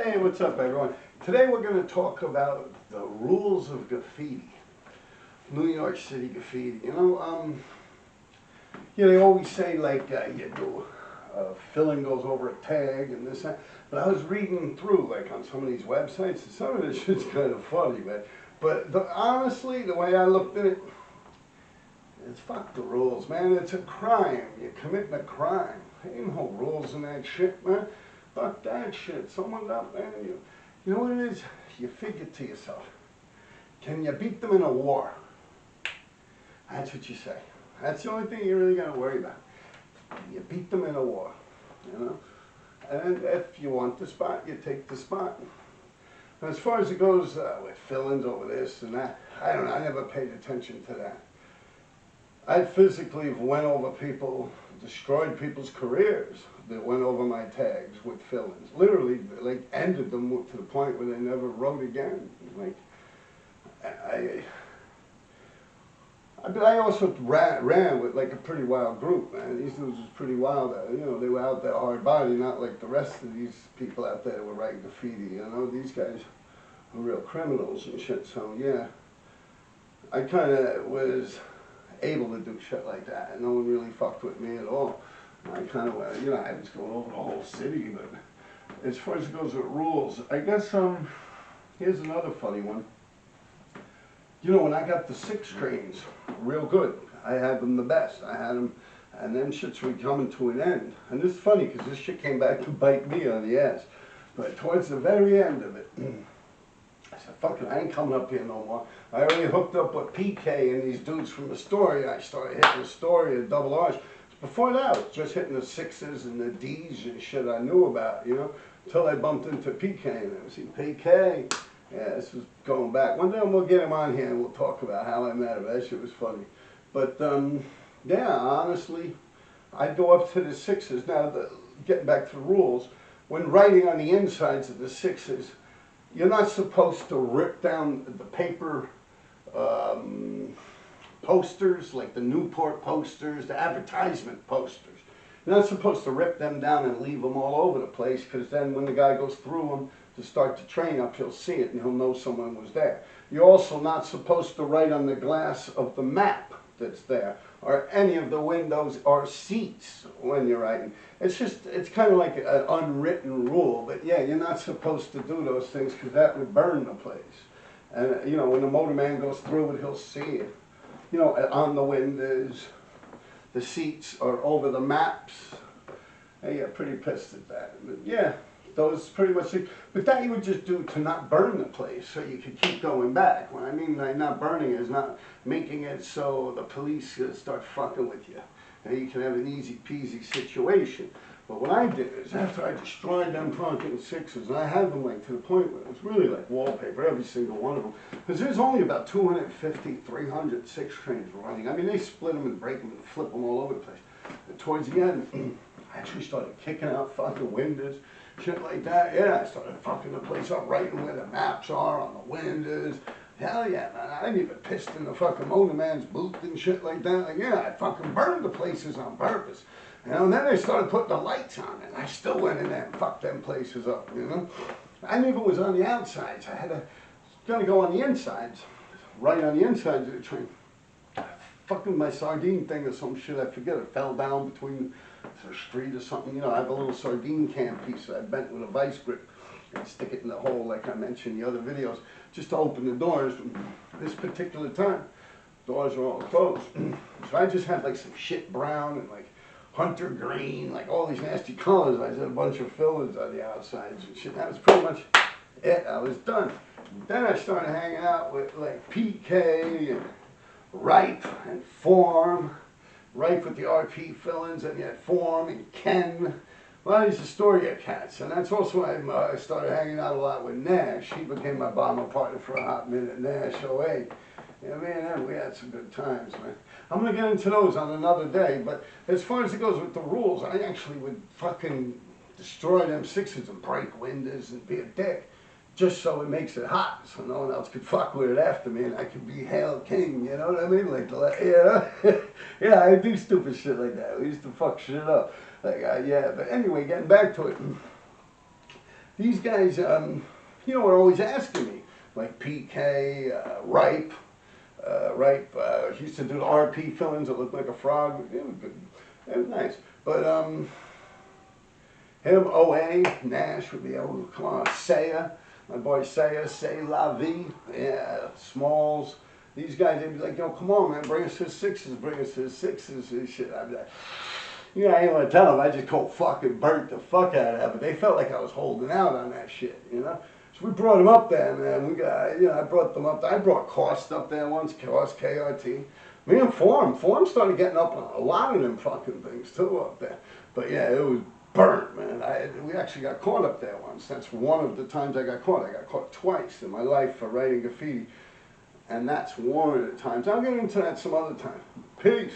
Hey, what's up, everyone? Today we're going to talk about the rules of graffiti, New York City graffiti. They always say like you do filling goes over a tag and this that. But I was reading through like on some of these websites, and some of this shit's kind of funny, man. But honestly, the way I looked at it, it's fuck the rules, man. It's a crime. You're committing a crime. Ain't no rules in that shit, man. Fuck that shit. Someone's up there. You know what it is? You figure to yourself, can you beat them in a war? That's what you say. That's the only thing you're really going to worry about. You beat them in a war, you know? And if you want the spot, you take the spot. And as far as it goes with fill-ins over this and that, I don't know. I never paid attention to that. I physically went over people, destroyed people's careers that went over my tags with fill-ins. Literally, like, ended them to the point where they never wrote again. Like, I also ran with like a pretty wild group, man. These dudes was pretty wild. They were out there hard body, not like the rest of these people out there that were writing graffiti. These guys were real criminals and shit. So yeah, I kind of was able to do shit like that, and no one really fucked with me at all. I kind of, I was going over the whole city, but as far as it goes with rules, I guess, here's another funny one. When I got the 6 trains, real good. I had them the best. I had them, and then shits were coming to an end. And this is funny, because this shit came back to bite me on the ass. But towards the very end of it, I said, fuck it, I ain't coming up here no more. I already hooked up with PK and these dudes from Astoria. I started hitting Astoria, Double R's. Before that, I was just hitting the 6s and the D's and shit I knew about, until I bumped into PK and I was saying, PK. Yeah, this was going back. One day we'll get him on here and we'll talk about how I met him. That shit was funny. But, yeah, honestly, I'd go up to the 6s. Now, getting back to the rules, when writing on the insides of the 6s, you're not supposed to rip down the paper posters, like the Newport posters, the advertisement posters. You're not supposed to rip them down and leave them all over the place, because then when the guy goes through them to start the train up, he'll see it and he'll know someone was there. You're also not supposed to write on the glass of the map that's there, or any of the windows or seats when you're writing. It's kind of like an unwritten rule, but yeah, you're not supposed to do those things because that would burn the place. And when the motorman goes through it, he'll see it. On the windows, the seats are over the maps. I get pretty pissed at that. But yeah, those pretty much things. But that you would just do to not burn the place so you could keep going back. What I mean by not burning is not making it so the police start fucking with you. And you can have an easy peasy situation. But what I did is after I destroyed them fucking 6s, and I had them like to the point where it was really like wallpaper, every single one of them. Because there's only about 250, 300 6 trains running. I mean, they split them and break them and flip them all over the place. And towards the end, I actually started kicking out fucking windows, shit like that. Yeah, I started fucking the place up, writing where the maps are on the windows. Hell yeah, man. I even pissed in the fucking motorman's booth and shit like that. Like, yeah, I fucking burned the places on purpose. And then they started putting the lights on, and I still went in there and fucked them places up, I knew it was on the outsides. Gonna go on the insides, right on the insides of the train. Fucking my sardine thing or some shit, I forget, it fell down between the street or something. I have a little sardine can piece that I bent with a vice grip and stick it in the hole like I mentioned in the other videos, just to open the doors. This particular time, doors are all closed. So I just had like some shit brown and like hunter green, like all these nasty colors. I did a bunch of fillers on the outsides and shit. That was pretty much it. I was done. Then I started hanging out with like PK and Ripe and Form. Ripe with the RP fill-ins, and you had Form and Ken. A lot of these Astoria cats, and that's also why I started hanging out a lot with Nash. He became my bomber partner for a hot minute, Nash 08. Yeah, man, we had some good times, man. I'm going to get into those on another day, but as far as it goes with the rules, I actually would fucking destroy them 6s and break windows and be a dick, just so it makes it hot, so no one else could fuck with it after me, and I could be hailed king, you know what I mean? Like, yeah, I do stupid shit like that. We used to fuck shit up. Like, yeah, but anyway, getting back to it. these guys, you know, are always asking me, like PK, Ripe. Ripe used to do the RP fillings that looked like a frog. It was good. It was nice. But him, OA, Nash would be able to come on. Saya, my boy Saya, Say La Vie, yeah, Smalls. These guys, they'd be like, yo, come on, man, bring us his sixes, bring us his sixes and shit. I'd be like, you know, I ain't gonna tell them. I just cold fucking burnt the fuck out of that. But they felt like I was holding out on that shit, you know. So we brought them up there, man. We got, you know, I brought them up. I brought Cost up there once, Cost, KRT. Me and Form started getting up on a lot of them fucking things too up there. But yeah, it was burnt, man. We actually got caught up there once. That's one of the times I got caught. I got caught twice in my life for writing graffiti. And that's one of the times. I'll get into that some other time. Peace.